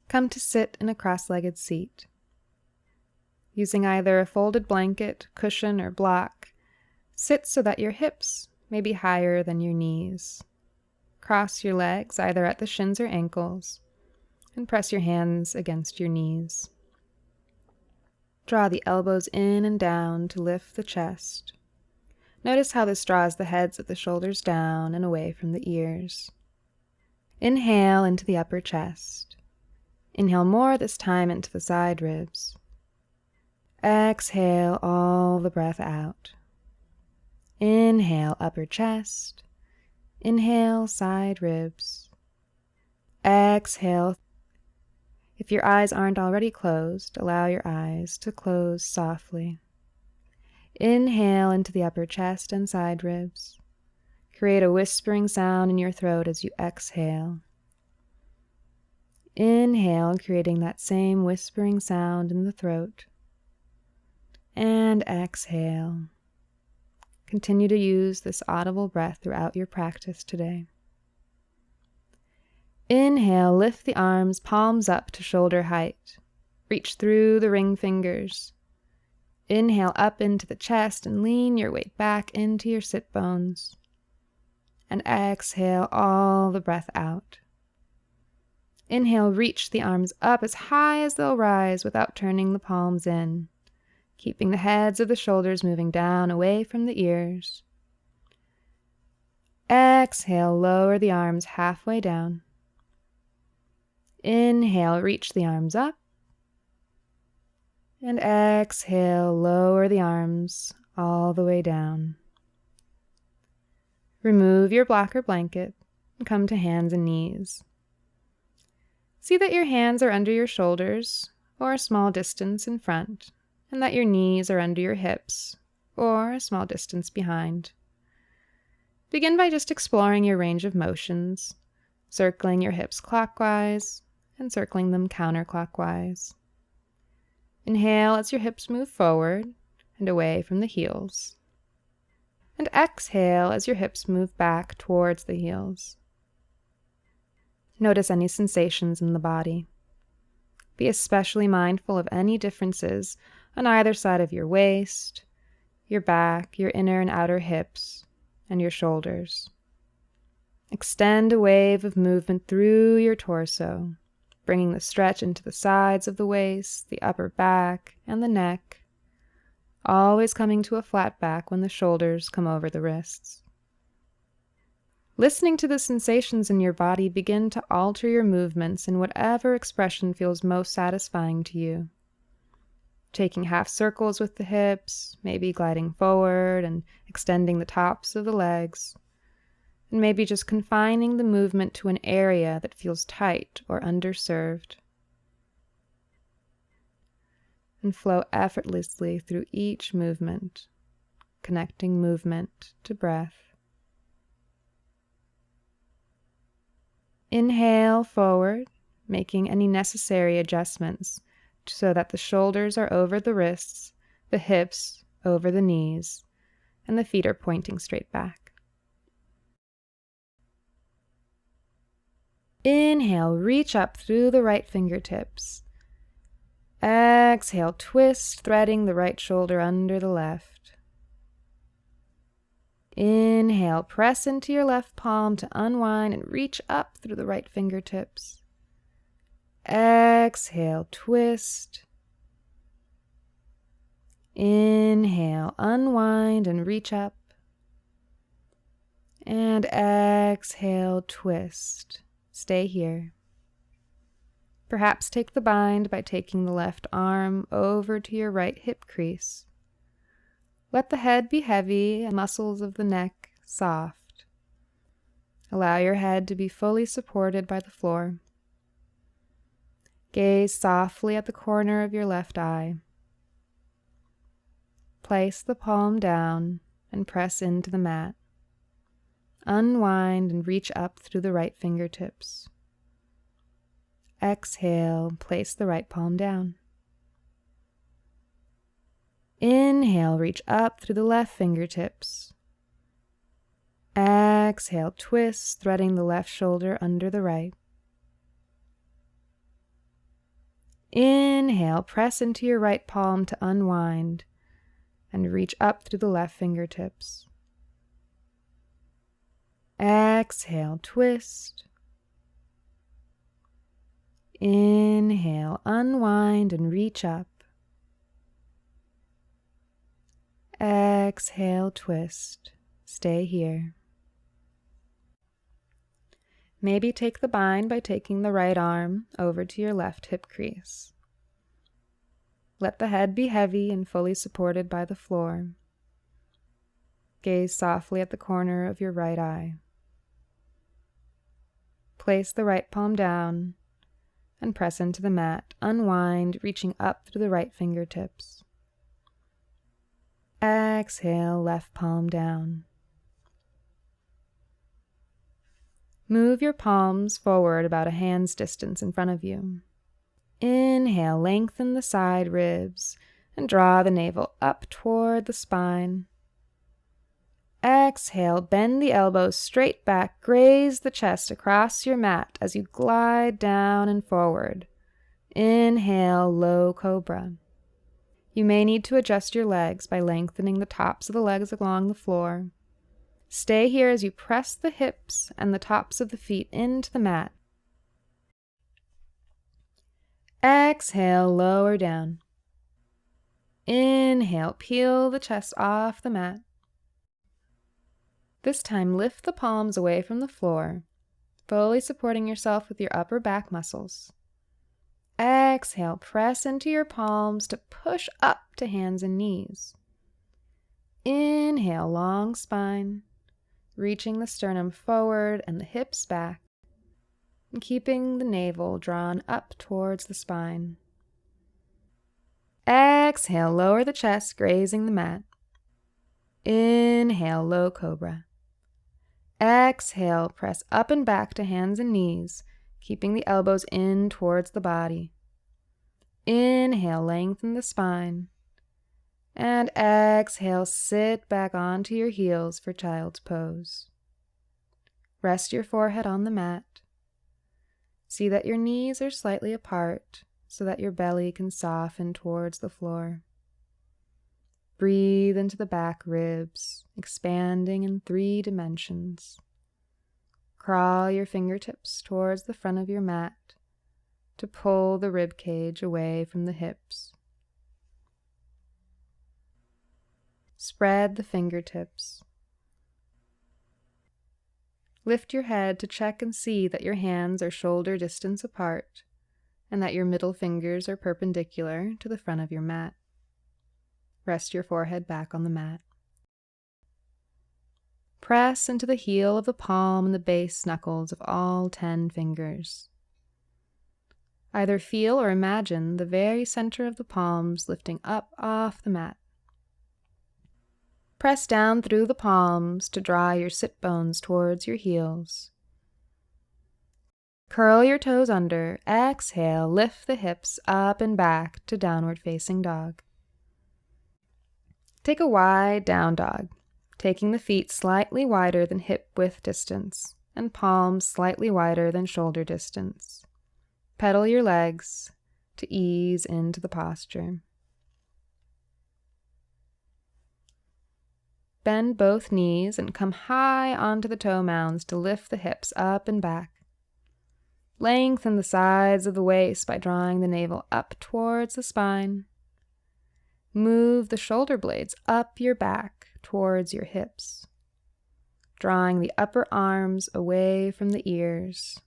come to sit in a cross-legged seat. Using either a folded blanket, cushion, or block, sit so that your hips may be higher than your knees. Cross your legs either at the shins or ankles, and press your hands against your knees. Draw the elbows in and down to lift the chest. Notice how this draws the heads of the shoulders down and away from the ears. Inhale into the upper chest. Inhale more this time into the side ribs. Exhale all the breath out. Inhale upper chest. Inhale side ribs. Exhale. If your eyes aren't already closed, allow your eyes to close softly. Inhale into the upper chest and side ribs. Create a whispering sound in your throat as you exhale. Inhale, creating that same whispering sound in the throat. And exhale. Continue to use this audible breath throughout your practice today. Inhale, lift the arms, palms up to shoulder height. Reach through the ring fingers. Inhale up into the chest and lean your weight back into your sit bones. And exhale all the breath out. Inhale, reach the arms up as high as they'll rise without turning the palms in, keeping the heads of the shoulders moving down away from the ears. Exhale, lower the arms halfway down. Inhale, reach the arms up. And exhale, lower the arms all the way down. Remove your block or blanket and come to hands and knees. See that your hands are under your shoulders or a small distance in front, and that your knees are under your hips or a small distance behind. Begin by just exploring your range of motions, circling your hips clockwise and circling them counterclockwise. Inhale as your hips move forward and away from the heels. And exhale as your hips move back towards the heels. Notice any sensations in the body. Be especially mindful of any differences on either side of your waist, your back, your inner and outer hips, and your shoulders. Extend a wave of movement through your torso, bringing the stretch into the sides of the waist, the upper back, and the neck, always coming to a flat back when the shoulders come over the wrists. Listening to the sensations in your body, begin to alter your movements in whatever expression feels most satisfying to you. Taking half circles with the hips, maybe gliding forward and extending the tops of the legs, and maybe just confining the movement to an area that feels tight or underserved. And flow effortlessly through each movement, connecting movement to breath. Inhale forward, making any necessary adjustments so that the shoulders are over the wrists, the hips over the knees, and the feet are pointing straight back. Inhale, reach up through the right fingertips. Exhale, twist, threading the right shoulder under the left. Inhale, press into your left palm to unwind and reach up through the right fingertips. Exhale, twist. Inhale, unwind and reach up. And exhale, twist. Stay here. Perhaps take the bind by taking the left arm over to your right hip crease. Let the head be heavy and muscles of the neck soft. Allow your head to be fully supported by the floor. Gaze softly at the corner of your left eye. Place the palm down and press into the mat. Unwind and reach up through the right fingertips. Exhale, place the right palm down. Inhale, reach up through the left fingertips. Exhale, twist, threading the left shoulder under the right. Inhale, press into your right palm to unwind and reach up through the left fingertips. Exhale, twist. Inhale, unwind and reach up. Exhale, twist. Stay here. Maybe take the bind by taking the right arm over to your left hip crease. Let the head be heavy and fully supported by the floor. Gaze softly at the corner of your right eye. Place the right palm down and press into the mat. Unwind, reaching up through the right fingertips. Exhale, left palm down. Move your palms forward about a hand's distance in front of you. Inhale, lengthen the side ribs and draw the navel up toward the spine. Exhale, bend the elbows straight back, graze the chest across your mat as you glide down and forward. Inhale, low cobra. You may need to adjust your legs by lengthening the tops of the legs along the floor. Stay here as you press the hips and the tops of the feet into the mat. Exhale, lower down. Inhale, peel the chest off the mat. This time, lift the palms away from the floor, fully supporting yourself with your upper back muscles. Exhale, press into your palms to push up to hands and knees. Inhale, long spine, reaching the sternum forward and the hips back, and keeping the navel drawn up towards the spine. Exhale, lower the chest, grazing the mat. Inhale, low cobra. Exhale, press up and back to hands and knees, keeping the elbows in towards the body. Inhale, lengthen the spine. And exhale, sit back onto your heels for child's pose. Rest your forehead on the mat. See that your knees are slightly apart so that your belly can soften towards the floor. Breathe into the back ribs, expanding in 3 dimensions. Crawl your fingertips towards the front of your mat to pull the rib cage away from the hips. Spread the fingertips. Lift your head to check and see that your hands are shoulder distance apart and that your middle fingers are perpendicular to the front of your mat. Rest your forehead back on the mat. Press into the heel of the palm and the base knuckles of all 10 fingers. Either feel or imagine the very center of the palms lifting up off the mat. Press down through the palms to draw your sit bones towards your heels. Curl your toes under. Exhale, lift the hips up and back to downward facing dog. Take a wide down dog, taking the feet slightly wider than hip width distance and palms slightly wider than shoulder distance. Pedal your legs to ease into the posture. Bend both knees and come high onto the toe mounds to lift the hips up and back. Lengthen the sides of the waist by drawing the navel up towards the spine. Move the shoulder blades up your back towards your hips, drawing the upper arms away from the ears.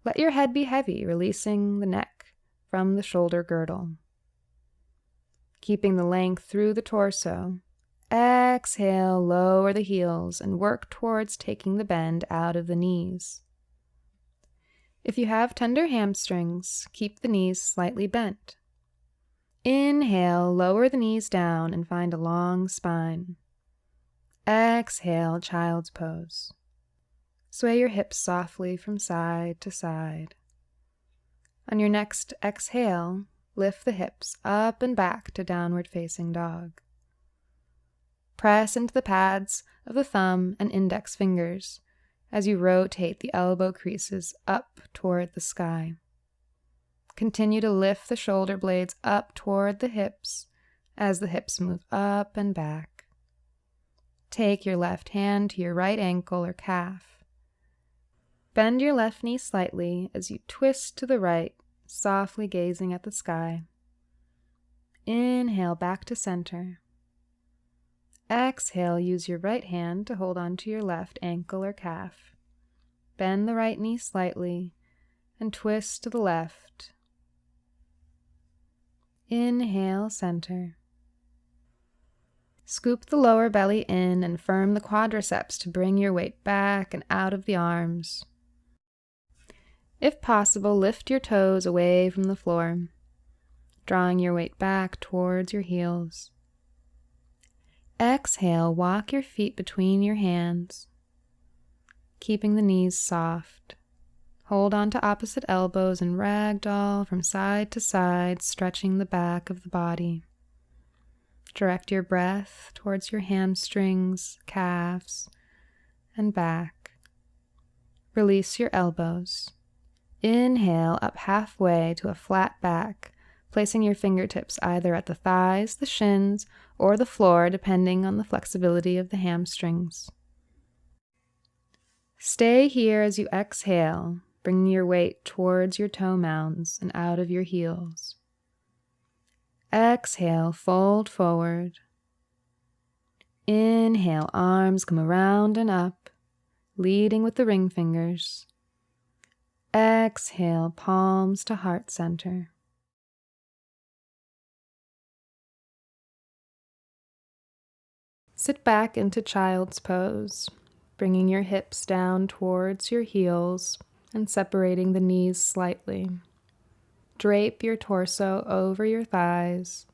Let your head be heavy, releasing the neck from the shoulder girdle. Keeping the length through the torso, exhale, lower the heels and work towards taking the bend out of the knees. If you have tender hamstrings, keep the knees slightly bent. Inhale, lower the knees down and find a long spine. Exhale, child's pose. Sway your hips softly from side to side. On your next exhale, lift the hips up and back to downward facing dog. Press into the pads of the thumb and index fingers as you rotate the elbow creases up toward the sky. Continue to lift the shoulder blades up toward the hips as the hips move up and back. Take your left hand to your right ankle or calf. Bend your left knee slightly as you twist to the right, softly gazing at the sky. Inhale back to center. Exhale, use your right hand to hold onto your left ankle or calf. Bend the right knee slightly and twist to the left. Inhale, center. Scoop the lower belly in and firm the quadriceps to bring your weight back and out of the arms. If possible, lift your toes away from the floor, drawing your weight back towards your heels. Exhale, walk your feet between your hands, keeping the knees soft. Hold on to opposite elbows and ragdoll from side to side, stretching the back of the body. Direct your breath towards your hamstrings, calves, and back. Release your elbows. Inhale up halfway to a flat back, placing your fingertips either at the thighs, the shins, or the floor, depending on the flexibility of the hamstrings. Stay here as you exhale, bringing your weight towards your toe mounds and out of your heels. Exhale, fold forward. Inhale, arms come around and up, leading with the ring fingers. Exhale, palms to heart center. Sit back into child's pose, bringing your hips down towards your heels and separating the knees slightly. Drape your torso over your thighs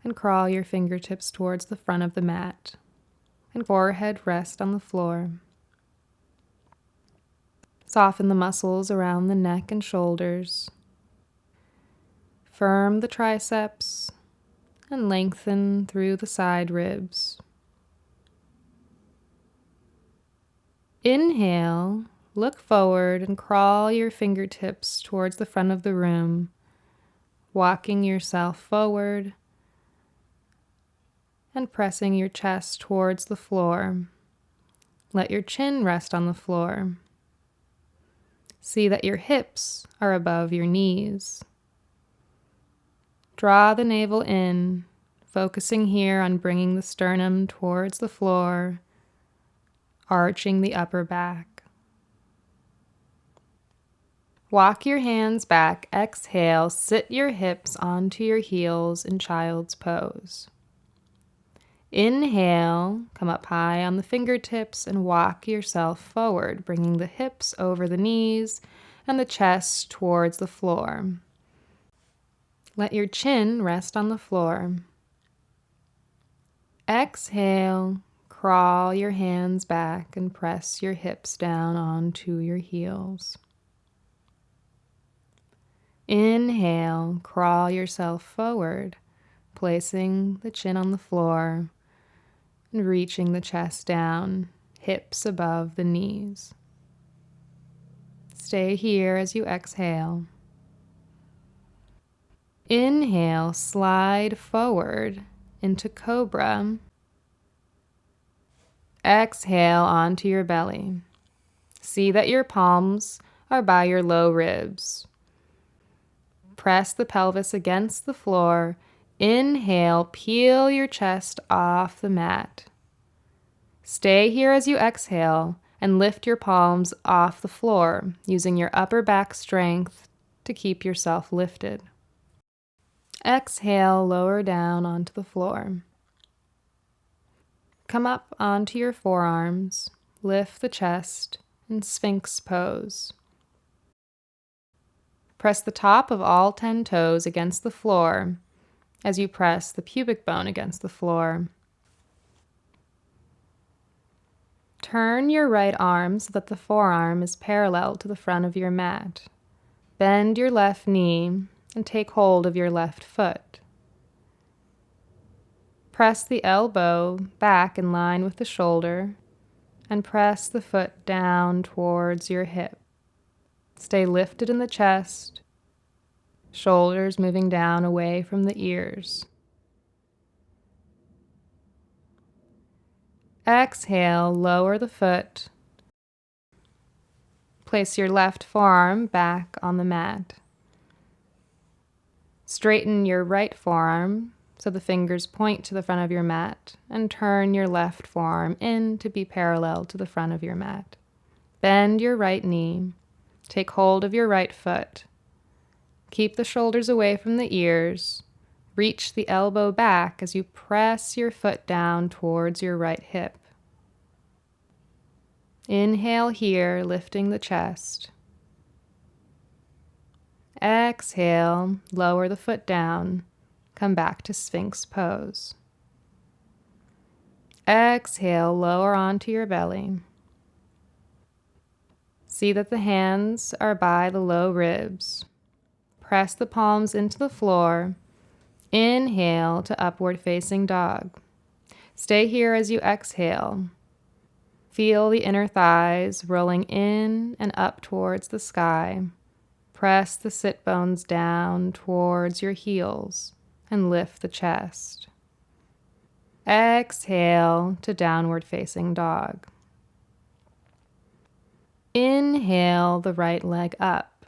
and crawl your fingertips towards the front of the mat and forehead rest on the floor. Soften the muscles around the neck and shoulders. Firm the triceps and lengthen through the side ribs. Inhale, look forward and crawl your fingertips towards the front of the room, walking yourself forward and pressing your chest towards the floor. Let your chin rest on the floor. See that your hips are above your knees. Draw the navel in, focusing here on bringing the sternum towards the floor, arching the upper back. Walk your hands back. Exhale, sit your hips onto your heels in child's pose. Inhale, come up high on the fingertips and walk yourself forward, bringing the hips over the knees and the chest towards the floor. Let your chin rest on the floor. Exhale, crawl your hands back and press your hips down onto your heels. Inhale, crawl yourself forward, placing the chin on the floor and reaching the chest down, hips above the knees. Stay here as you exhale. Inhale, slide forward into cobra. Exhale onto your belly. See that your palms are by your low ribs. Press the pelvis against the floor. Inhale, peel your chest off the mat. Stay here as you exhale and lift your palms off the floor, using your upper back strength to keep yourself lifted. Exhale, lower down onto the floor. Come up onto your forearms, lift the chest, and Sphinx pose. Press the top of all 10 toes against the floor as you press the pubic bone against the floor. Turn your right arm so that the forearm is parallel to the front of your mat. Bend your left knee and take hold of your left foot. Press the elbow back in line with the shoulder and press the foot down towards your hip. Stay lifted in the chest Shoulders moving down away from the ears. Exhale, lower the foot. Place your left forearm back on the mat. Straighten your right forearm so the fingers point to the front of your mat, and turn your left forearm in to be parallel to the front of your mat. Bend your right knee. Take hold of your right foot. Keep the shoulders away from the ears. Reach the elbow back as you press your foot down towards your right hip. Inhale here, lifting the chest. Exhale, lower the foot down. Come back to Sphinx pose. Exhale, lower onto your belly. See that the hands are by the low ribs. Press the palms into the floor. Inhale to upward facing dog. Stay here as you exhale. Feel the inner thighs rolling in and up towards the sky. Press the sit bones down towards your heels and lift the chest. Exhale to downward facing dog. Inhale the right leg up.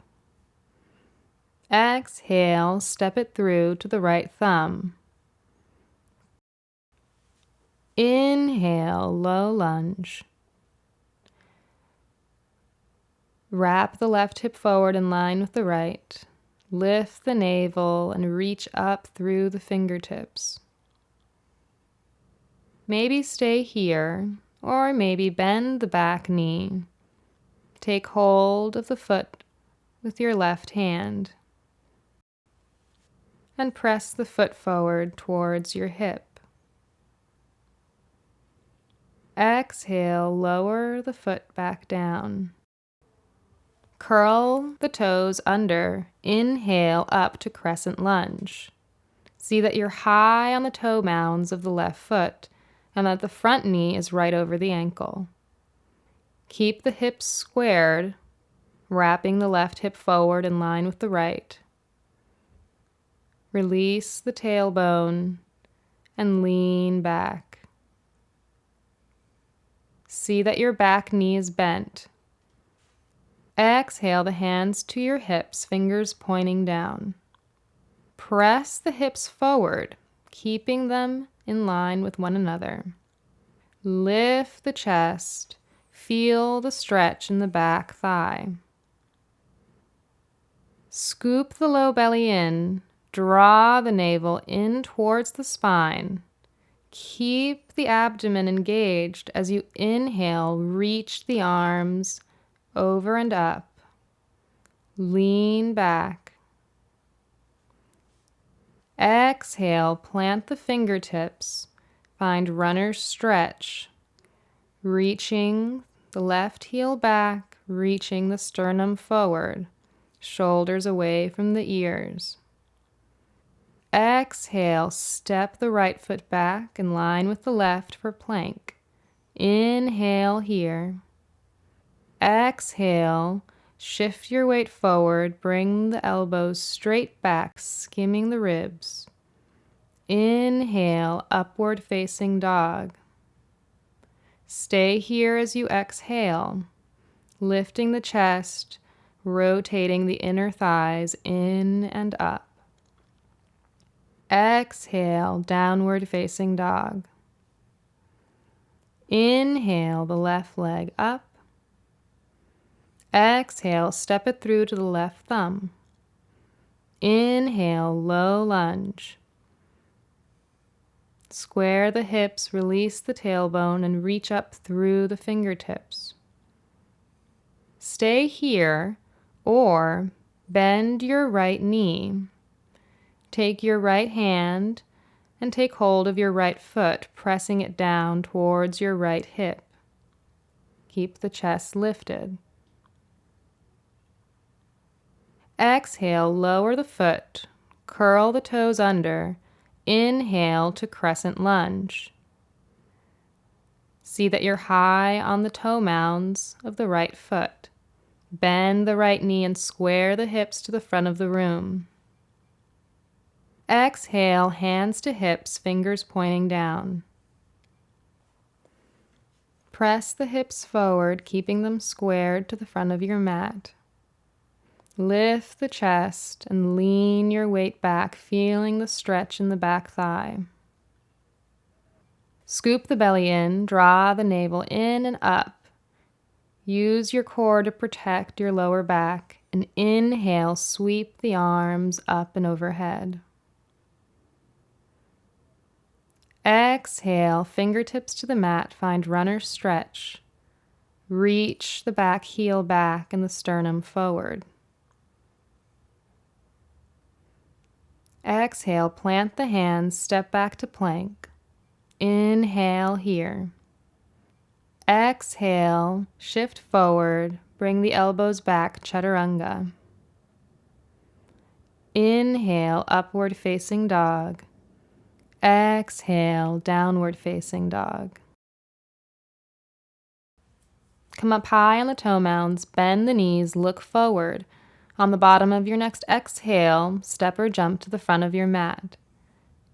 Exhale, step it through to the right thumb. Inhale, low lunge. Wrap the left hip forward in line with the right. Lift the navel and reach up through the fingertips. Maybe stay here, or maybe bend the back knee. Take hold of the foot with your left hand and press the foot forward towards your hip. Exhale, lower the foot back down. Curl the toes under. Inhale up to crescent lunge. See that you're high on the toe mounds of the left foot and that the front knee is right over the ankle. Keep the hips squared, wrapping the left hip forward in line with the right. Release the tailbone and lean back. See that your back knee is bent. Exhale the hands to your hips, fingers pointing down. Press the hips forward, keeping them in line with one another. Lift the chest. Feel the stretch in the back thigh. Scoop the low belly in. Draw the navel in towards the spine. Keep the abdomen engaged as you inhale. Reach the arms over and up. Lean back. Exhale, plant the fingertips. Find runner's stretch. Reaching the left heel back, reaching the sternum forward. Shoulders away from the ears. Exhale, step the right foot back in line with the left for plank. Inhale here. Exhale, shift your weight forward, bring the elbows straight back, skimming the ribs. Inhale, upward facing dog. Stay here as you exhale, lifting the chest, rotating the inner thighs in and up. Exhale, downward facing dog. Inhale the left leg up. Exhale, step it through to the left thumb. Inhale, low lunge. Square the hips, release the tailbone, and reach up through the fingertips. Stay here, or bend your right knee. Take your right hand and take hold of your right foot, pressing it down towards your right hip. Keep the chest lifted. Exhale, lower the foot, curl the toes under. Inhale to crescent lunge. See that you're high on the toe mounds of the right foot. Bend the right knee and square the hips to the front of the room. Exhale, hands to hips, fingers pointing down. Press the hips forward, keeping them squared to the front of your mat. Lift the chest and lean your weight back, feeling the stretch in the back thigh. Scoop the belly in, draw the navel in and up. Use your core to protect your lower back, and inhale, sweep the arms up and overhead. Exhale, fingertips to the mat, find runner stretch. Reach the back heel back and the sternum forward. Exhale, plant the hands, step back to plank. Inhale here. Exhale, shift forward, bring the elbows back, chaturanga. Inhale, upward facing dog. Exhale, downward facing dog. Come up high on the toe mounds, bend the knees, look forward. On the bottom of your next exhale, step or jump to the front of your mat.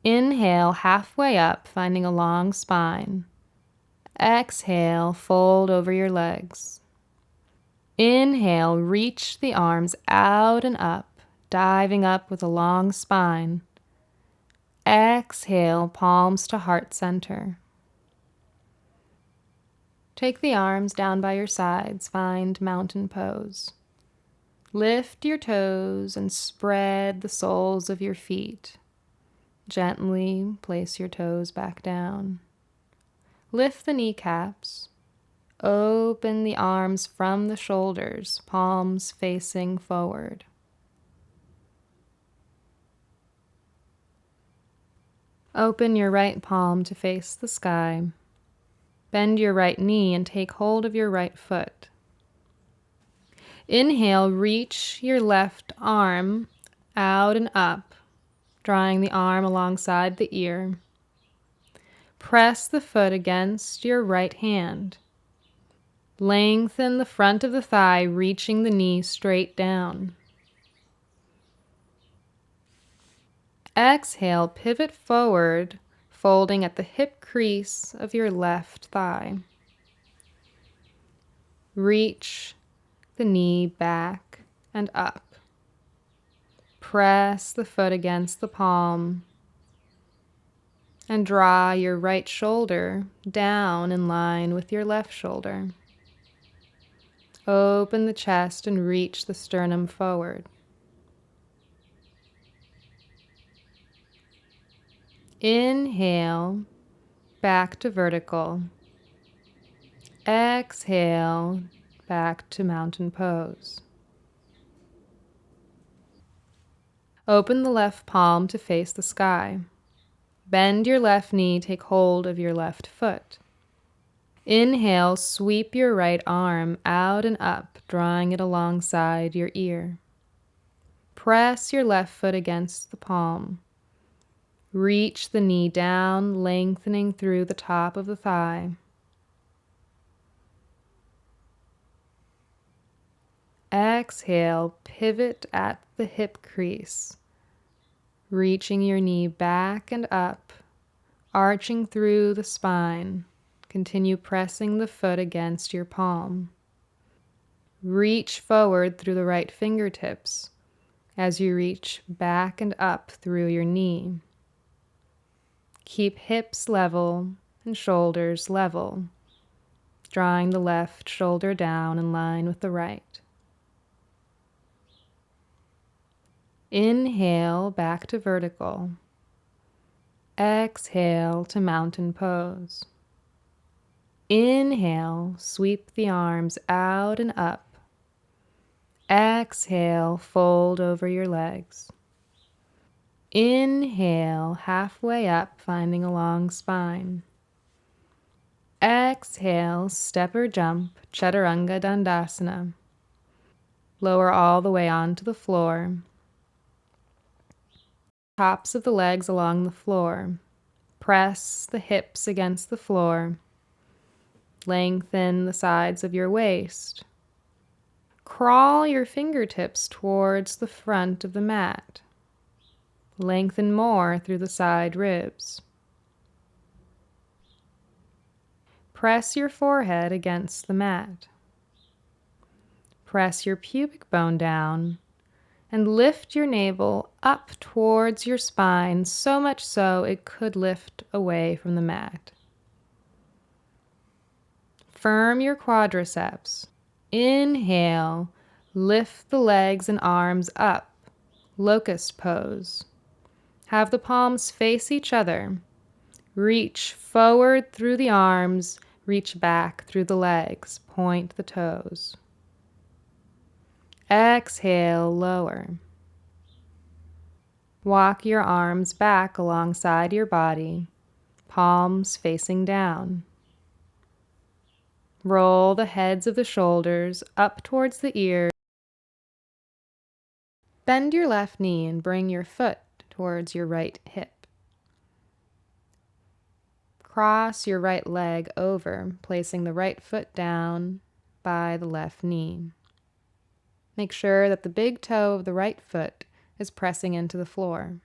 Inhale, halfway up, finding a long spine. Exhale, fold over your legs. Inhale, reach the arms out and up, diving up with a long spine. Exhale, palms to heart center. Take the arms down by your sides, find mountain pose. Lift your toes and spread the soles of your feet. Gently place your toes back down. Lift the kneecaps. Open the arms from the shoulders, palms facing forward. Open your right palm to face the sky. Bend your right knee and take hold of your right foot. Inhale, reach your left arm out and up, drawing the arm alongside the ear. Press the foot against your right hand. Lengthen the front of the thigh, reaching the knee straight down. Exhale, pivot forward, folding at the hip crease of your left thigh. Reach the knee back and up. Press the foot against the palm and draw your right shoulder down in line with your left shoulder. Open the chest and reach the sternum forward. Inhale, back to vertical. Exhale, back to mountain pose. Open the left palm to face the sky. Bend your left knee, take hold of your left foot. Inhale, sweep your right arm out and up, drawing it alongside your ear. Press your left foot against the palm. Reach the knee down, lengthening through the top of the thigh. Exhale, pivot at the hip crease, reaching your knee back and up, arching through the spine. Continue pressing the foot against your palm. Reach forward through the right fingertips as you reach back and up through your knee. Keep hips level and shoulders level, drawing the left shoulder down in line with the right. Inhale, back to vertical. Exhale to mountain pose. Inhale, sweep the arms out and up. Exhale, fold over your legs. Inhale, halfway up, finding a long spine. Exhale, step or jump, chaturanga dandasana. Lower all the way onto the floor. Tops of the legs along the floor. Press the hips against the floor. Lengthen the sides of your waist. Crawl your fingertips towards the front of the mat. Lengthen more through the side ribs. Press your forehead against the mat. Press your pubic bone down and lift your navel up towards your spine, so much so it could lift away from the mat. Firm your quadriceps. Inhale, lift the legs and arms up, locust pose. Have the palms face each other. Reach forward through the arms, reach back through the legs, point the toes. Exhale, lower. Walk your arms back alongside your body, palms facing down. Roll the heads of the shoulders up towards the ears. Bend your left knee and bring your foot towards your right hip. Cross your right leg over, placing the right foot down by the left knee. Make sure that the big toe of the right foot is pressing into the floor.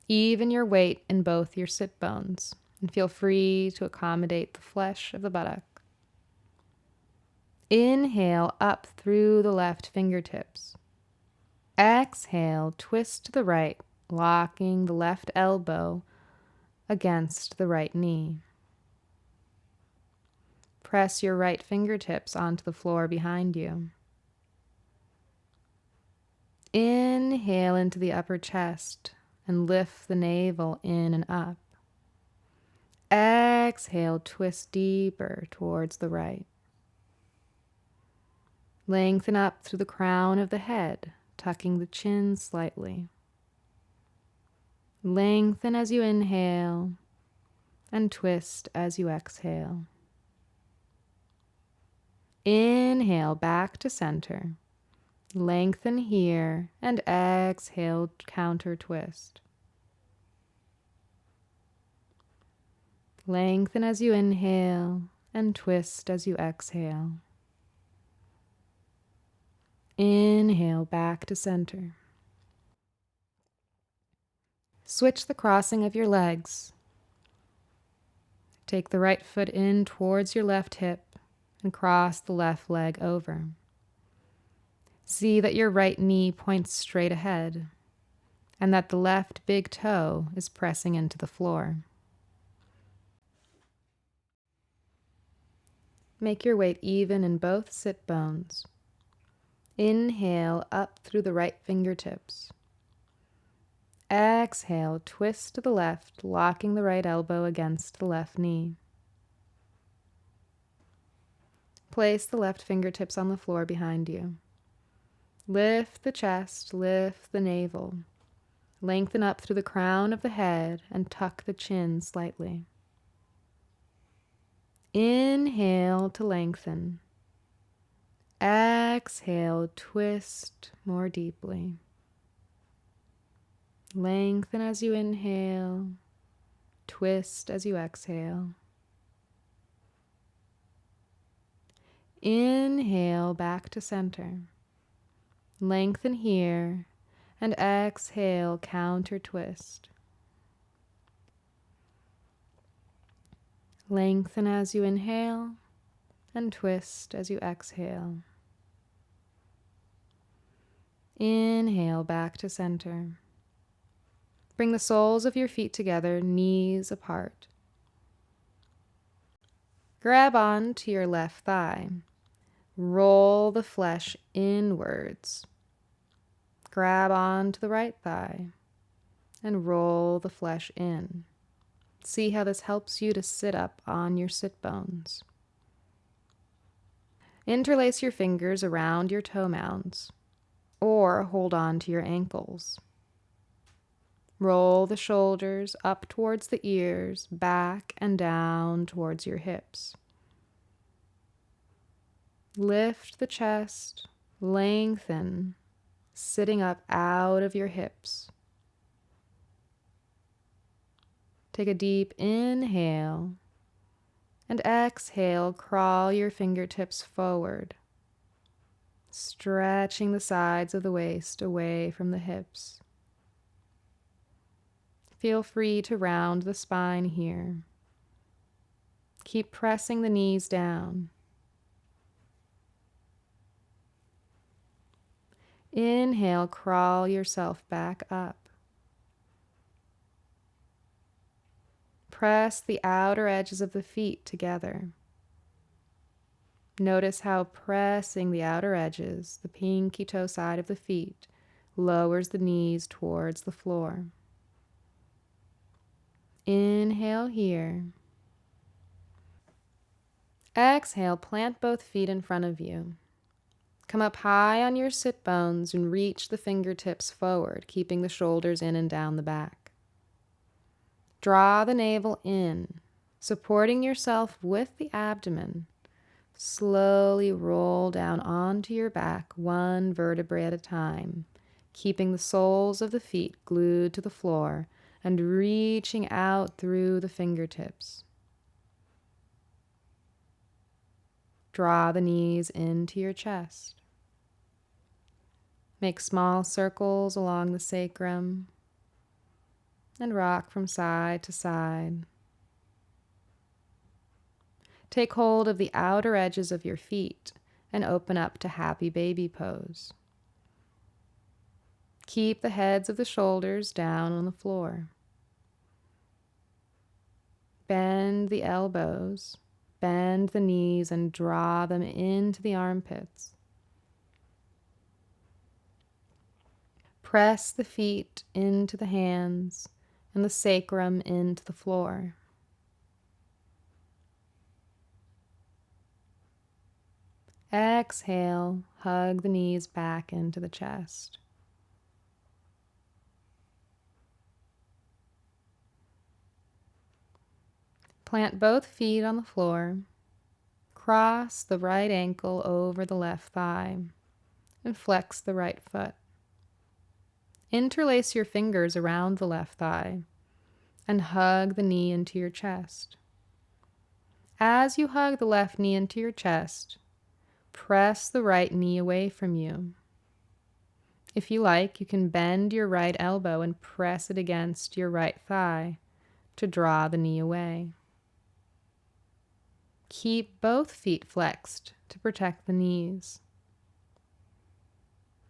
Even your weight in both your sit bones, and feel free to accommodate the flesh of the buttock. Inhale up through the left fingertips. Exhale, twist to the right, locking the left elbow against the right knee. Press your right fingertips onto the floor behind you. Inhale into the upper chest and lift the navel in and up. Exhale, twist deeper towards the right. Lengthen up through the crown of the head, tucking the chin slightly. Lengthen as you inhale and twist as you exhale. Inhale back to center. Lengthen here and exhale, counter twist. Lengthen as you inhale and twist as you exhale. Inhale back to center. Switch the crossing of your legs. Take the right foot in towards your left hip and cross the left leg over. See that your right knee points straight ahead and that the left big toe is pressing into the floor. Make your weight even in both sit bones. Inhale up through the right fingertips. Exhale, twist to the left, locking the right elbow against the left knee. Place the left fingertips on the floor behind you. Lift the chest, lift the navel. Lengthen up through the crown of the head and tuck the chin slightly. Inhale to lengthen. Exhale, twist more deeply. Lengthen as you inhale, twist as you exhale. Inhale back to center. Lengthen here and exhale, counter twist. Lengthen as you inhale and twist as you exhale. Inhale back to center. Bring the soles of your feet together, knees apart. Grab on to your left thigh. Roll the flesh inwards. Grab on to the right thigh and roll the flesh in. See how this helps you to sit up on your sit bones. Interlace your fingers around your toe mounds or hold on to your ankles. Roll the shoulders up towards the ears, back and down towards your hips. Lift the chest, lengthen, sitting up out of your hips. Take a deep inhale and exhale, crawl your fingertips forward, stretching the sides of the waist away from the hips. Feel free to round the spine here. Keep pressing the knees down. Inhale, crawl yourself back up. Press the outer edges of the feet together. Notice how pressing the outer edges, the pinky toe side of the feet, lowers the knees towards the floor. Inhale here. Exhale, plant both feet in front of you. Come up high on your sit bones and reach the fingertips forward, keeping the shoulders in and down the back. Draw the navel in, supporting yourself with the abdomen. Slowly roll down onto your back, one vertebrae at a time, keeping the soles of the feet glued to the floor and reaching out through the fingertips. Draw the knees into your chest. Make small circles along the sacrum and rock from side to side. Take hold of the outer edges of your feet and open up to happy baby pose. Keep the heads of the shoulders down on the floor. Bend the elbows, bend the knees, and draw them into the armpits. Press the feet into the hands and the sacrum into the floor. Exhale, hug the knees back into the chest. Plant both feet on the floor. Cross the right ankle over the left thigh and flex the right foot. Interlace your fingers around the left thigh and hug the knee into your chest. As you hug the left knee into your chest, press the right knee away from you. If you like, you can bend your right elbow and press it against your right thigh to draw the knee away. Keep both feet flexed to protect the knees.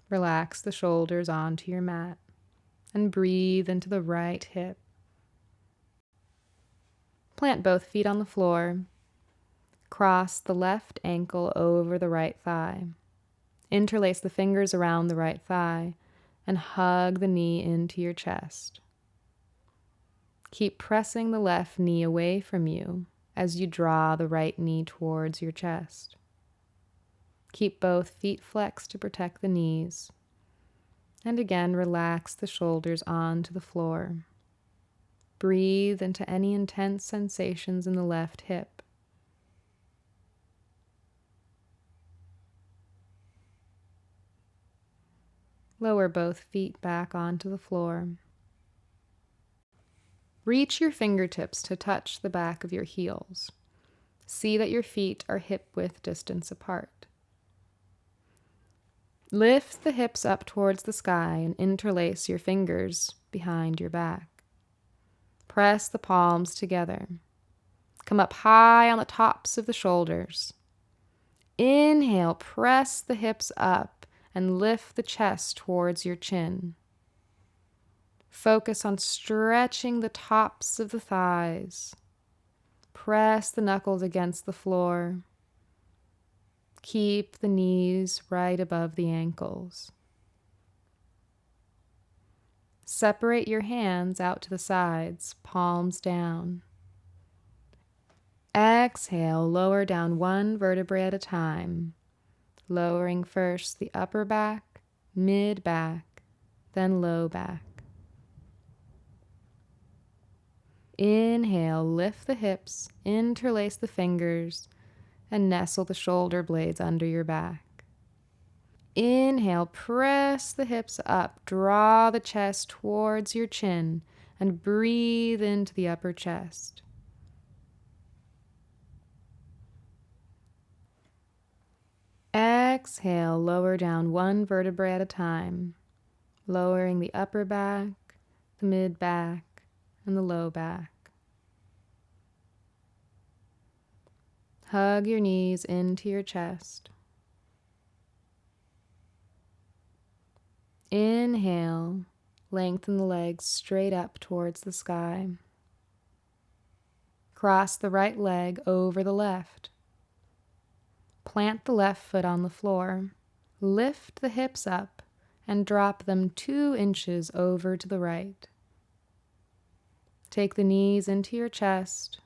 Relax the shoulders onto your mat and breathe into the right hip. Plant both feet on the floor. Cross the left ankle over the right thigh. Interlace the fingers around the right thigh and hug the knee into your chest. Keep pressing the left knee away from you as you draw the right knee towards your chest. Keep both feet flexed to protect the knees. And again, relax the shoulders onto the floor. Breathe into any intense sensations in the left hip. Lower both feet back onto the floor. Reach your fingertips to touch the back of your heels. See that your feet are hip-width distance apart. Lift the hips up towards the sky and interlace your fingers behind your back. Press the palms together. Come up high on the tops of the shoulders. Inhale, press the hips up and lift the chest towards your chin. Focus on stretching the tops of the thighs. Press the knuckles against the floor. Keep the knees right above the ankles. Separate your hands out to the sides, palms down. Exhale, lower down one vertebrae at a time, lowering first the upper back, mid back, then low back. Inhale, lift the hips, interlace the fingers, and nestle the shoulder blades under your back. Inhale, press the hips up, draw the chest towards your chin, and breathe into the upper chest. Exhale, lower down one vertebrae at a time, lowering the upper back, the mid back, and the low back. Hug your knees into your chest. Inhale, lengthen the legs straight up towards the sky. Cross the right leg over the left. Plant the left foot on the floor. Lift the hips up and drop them 2 inches over to the right. Take the knees into your chest.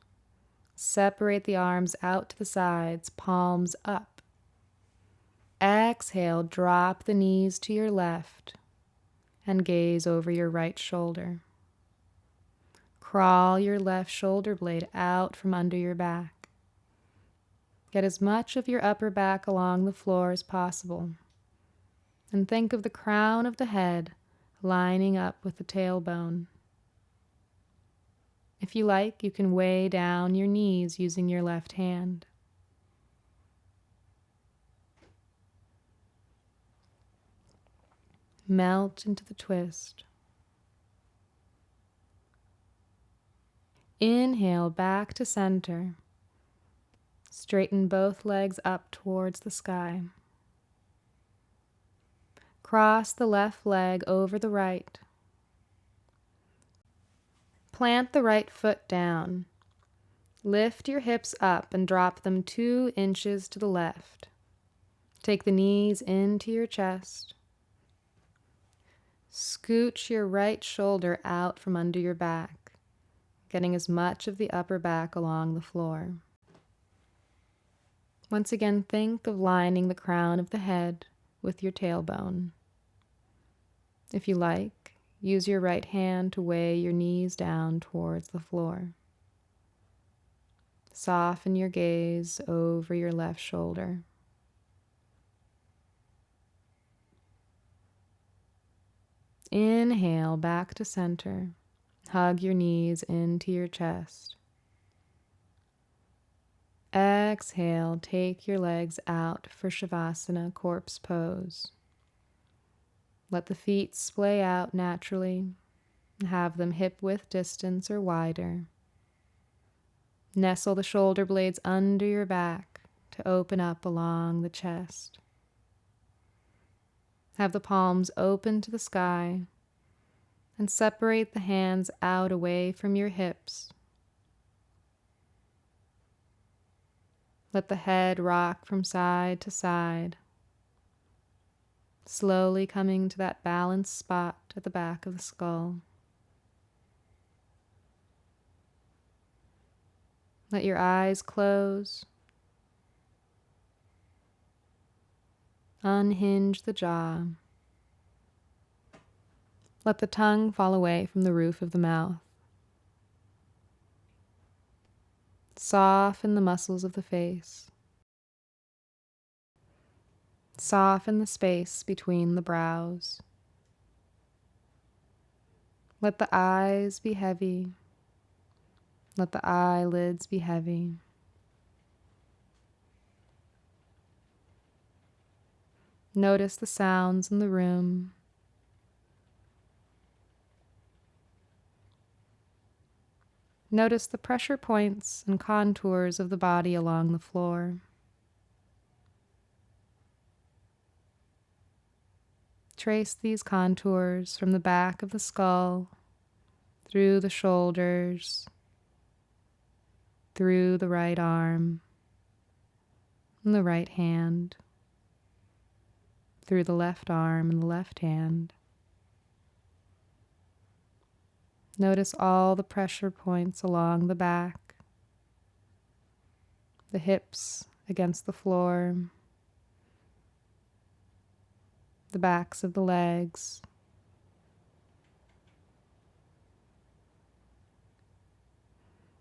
Separate the arms out to the sides, palms up. Exhale, drop the knees to your left and gaze over your right shoulder. Crawl your left shoulder blade out from under your back. Get as much of your upper back along the floor as possible. And think of the crown of the head lining up with the tailbone. If you like, you can weigh down your knees using your left hand. Melt into the twist. Inhale back to center. Straighten both legs up towards the sky. Cross the left leg over the right. Plant the right foot down. Lift your hips up and drop them 2 inches to the left. Take the knees into your chest. Scooch your right shoulder out from under your back, getting as much of the upper back along the floor. Once again, think of lining the crown of the head with your tailbone. If you like, use your right hand to weigh your knees down towards the floor. Soften your gaze over your left shoulder. Inhale back to center. Hug your knees into your chest. Exhale, take your legs out for Shavasana, corpse pose. Let the feet splay out naturally and have them hip-width distance or wider. Nestle the shoulder blades under your back to open up along the chest. Have the palms open to the sky and separate the hands out away from your hips. Let the head rock from side to side, slowly coming to that balanced spot at the back of the skull. Let your eyes close. Unhinge the jaw. Let the tongue fall away from the roof of the mouth. Soften the muscles of the face. Soften the space between the brows. Let the eyes be heavy. Let the eyelids be heavy. Notice the sounds in the room. Notice the pressure points and contours of the body along the floor. Trace these contours from the back of the skull, through the shoulders, through the right arm, and the right hand, through the left arm and the left hand. Notice all the pressure points along the back, the hips against the floor, the backs of the legs.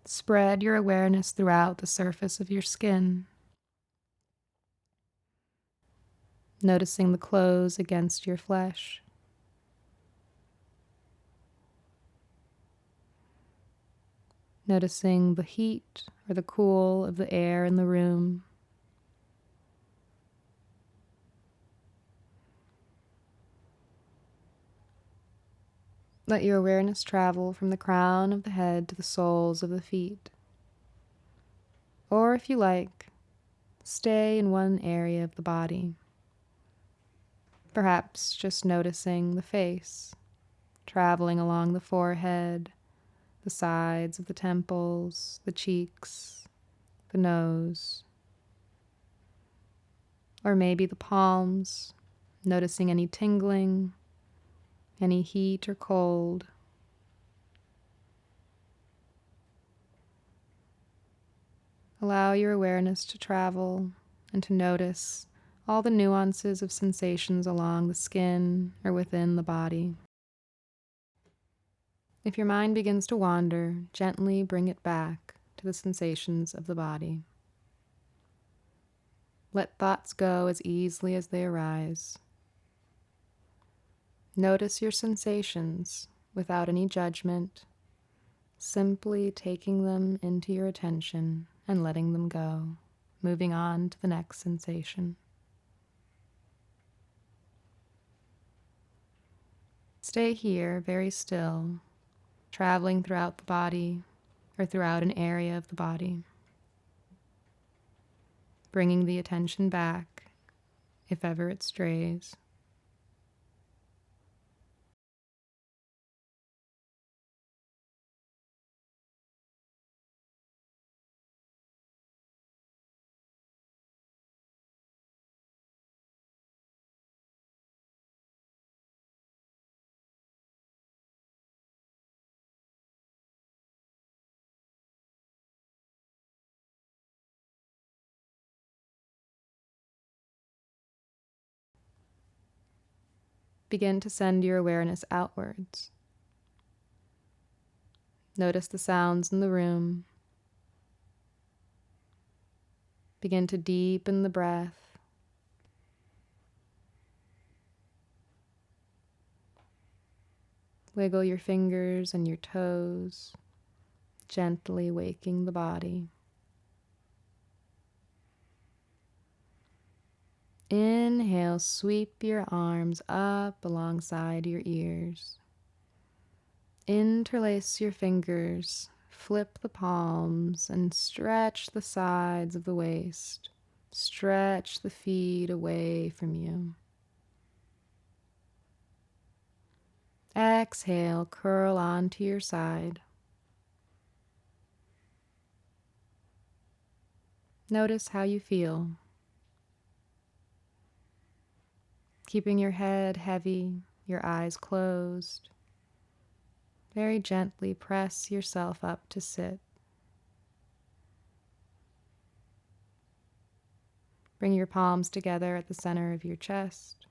Spread your awareness throughout the surface of your skin, noticing the clothes against your flesh. Noticing the heat or the cool of the air in the room. Let your awareness travel from the crown of the head to the soles of the feet. Or if you like, stay in one area of the body. Perhaps just noticing the face, traveling along the forehead, the sides of the temples, the cheeks, the nose. Or maybe the palms, noticing any tingling, any heat or cold. Allow your awareness to travel and to notice all the nuances of sensations along the skin or within the body. If your mind begins to wander, gently bring it back to the sensations of the body. Let thoughts go as easily as they arise. Notice your sensations without any judgment, simply taking them into your attention and letting them go, moving on to the next sensation. Stay here very still, traveling throughout the body or throughout an area of the body, bringing the attention back if ever it strays. Begin to send your awareness outwards. Notice the sounds in the room. Begin to deepen the breath. Wiggle your fingers and your toes, gently waking the body. Inhale, sweep your arms up alongside your ears. Interlace your fingers, flip the palms, and stretch the sides of the waist. Stretch the feet away from you. Exhale, curl onto your side. Notice how you feel. Keeping your head heavy, your eyes closed. Very gently press yourself up to sit. Bring your palms together at the center of your chest.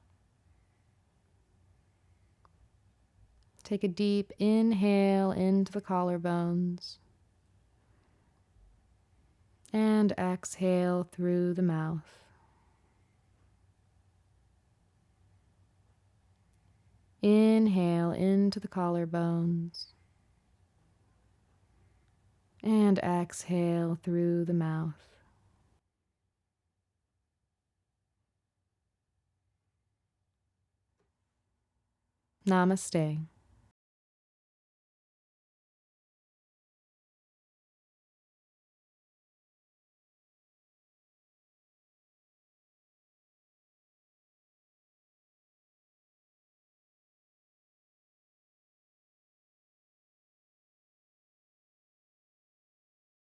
Take a deep inhale into the collarbones. And exhale through the mouth. Inhale into the collarbones. And exhale through the mouth. Namaste.